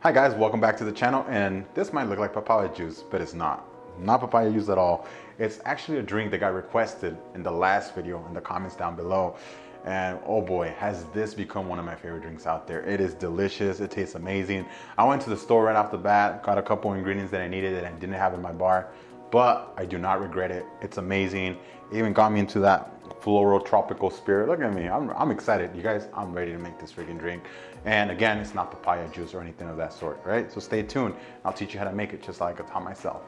Hi guys, welcome back to the channel, and this might look like papaya juice, but it's not. Not papaya juice at all. It's actually a drink that got requested in the last video in the comments down below. And oh boy, has this become one of my favorite drinks out there. It is delicious, it tastes amazing. I went to the store right off the bat, got a couple ingredients that I needed that I didn't have in my bar, but I do not regret it. It's amazing. It even got me into that floral tropical spirit. Look at me, I'm excited. You guys, I'm ready to make this freaking drink. And again, it's not papaya juice or anything of that sort, right? So stay tuned. I'll teach you how to make it just like I taught myself.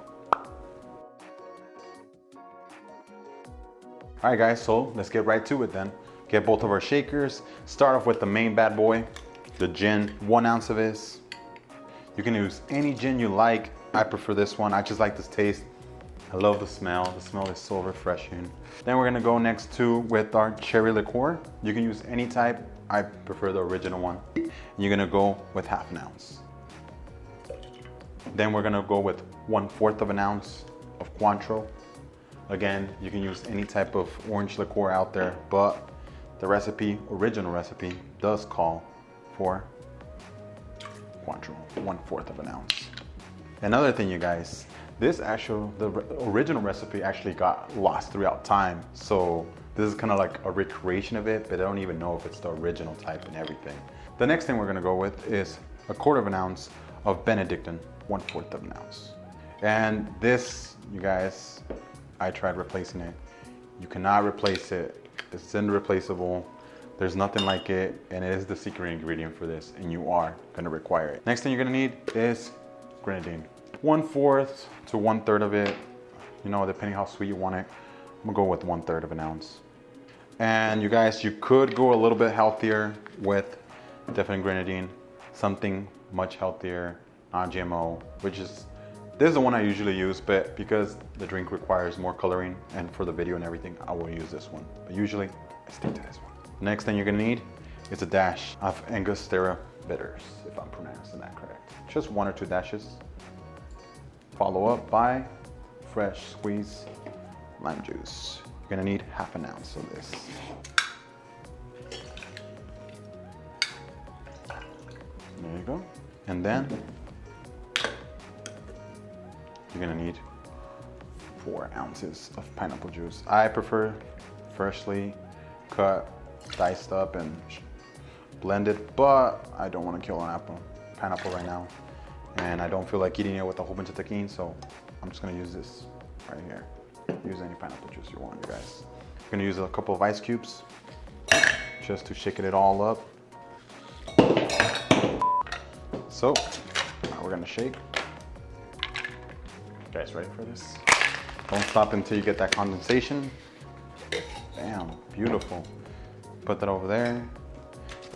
All right guys, so let's get right to it then. Get both of our shakers. Start off with the main bad boy, the gin, 1 ounce of this. You can use any gin you like. I prefer this one. I just like this taste. I love the smell. The smell is so refreshing. Then we're gonna go next to with our cherry liqueur. You can use any type. I prefer the original one. You're gonna go with 1/2 ounce. Then we're gonna go with 1/4 ounce of Cointreau. Again, you can use any type of orange liqueur out there, but the recipe, original recipe, does call for Cointreau, 1/4 ounce. Another thing, you guys, the original recipe actually got lost throughout time. So this is kind of like a recreation of it, but I don't even know if it's the original type and everything. The next thing we're gonna go with is 1/4 ounce of Benedictine, 1/4 ounce. And this, you guys, I tried replacing it. You cannot replace it. It's irreplaceable. There's nothing like it, and it is the secret ingredient for this, and you are gonna require it. Next thing you're gonna need is grenadine. 1/4 to 1/3 of it, you know, depending how sweet you want it. I'm gonna go with 1/3 ounce. And you guys, you could go a little bit healthier with definitely grenadine, something much healthier, non-GMO, which is, this is the one I usually use, but because the drink requires more coloring and for the video and everything, I will use this one. But usually, I stick to this one. Next thing you're gonna need is a dash of Angostura bitters, if I'm pronouncing that correct. Just 1 or 2 dashes. Follow up by fresh squeezed lime juice. You're gonna need 1/2 ounce of this. There you go. And then you're gonna need 4 ounces of pineapple juice. I prefer freshly cut, diced up and blended, but I don't want to kill an pineapple right now. And I don't feel like eating it with a whole bunch of tahini, so I'm just gonna use this right here. Use any pineapple juice you want, you guys. I'm gonna use a couple of ice cubes just to shake it all up. So, now we're gonna shake. You guys ready for this? Don't stop until you get that condensation. Bam, beautiful. Put that over there.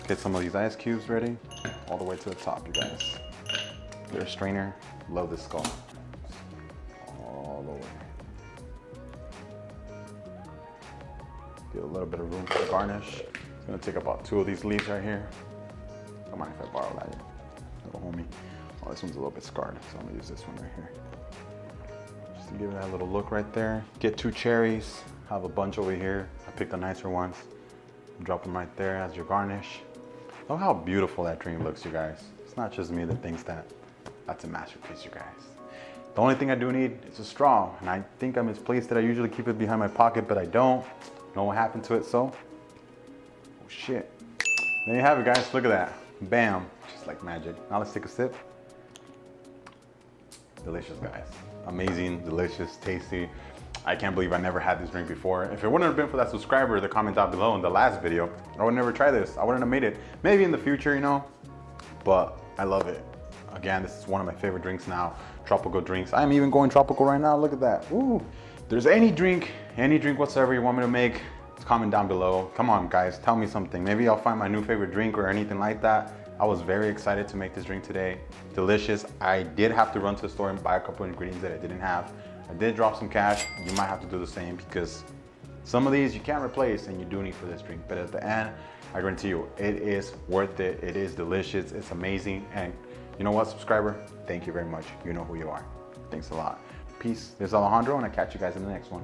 Get some of these ice cubes ready. All the way to the top, you guys. Clear strainer, love this skull. All the way. Get a little bit of room for the garnish. It's gonna take about 2 of these leaves right here. Don't mind if I borrow that, little homie. Oh, this one's a little bit scarred, so I'm gonna use this one right here. Just to give it that little look right there. Get 2 cherries. I have a bunch over here. I picked the nicer ones. Drop them right there as your garnish. Look how beautiful that drink looks, you guys. It's not just me that thinks that. That's a masterpiece, you guys. The only thing I do need is a straw, and I think I misplaced it. I usually keep it behind my pocket, but I don't. Know what happened to it, so. Oh shit. There you have it, guys. Look at that. Bam. Just like magic. Now let's take a sip. Delicious, guys. Amazing, delicious, tasty. I can't believe I never had this drink before. If it wouldn't have been for that subscriber, the comment down below in the last video, I would never try this. I wouldn't have made it. Maybe in the future, you know, but I love it. Again, this is one of my favorite drinks now. Tropical drinks. I'm even going tropical right now. Look at that. Ooh. If there's any drink whatsoever you want me to make, comment down below. Come on, guys, tell me something. Maybe I'll find my new favorite drink or anything like that. I was very excited to make this drink today. Delicious. I did have to run to the store and buy a couple of ingredients that I didn't have. I did drop some cash. You might have to do the same because some of these you can't replace and you do need for this drink. But at the end, I guarantee you, it is worth it. It is delicious. It's amazing. And you know what, subscriber? Thank you very much. You know who you are. Thanks a lot. Peace. This is Alejandro, and I'll catch you guys in the next one.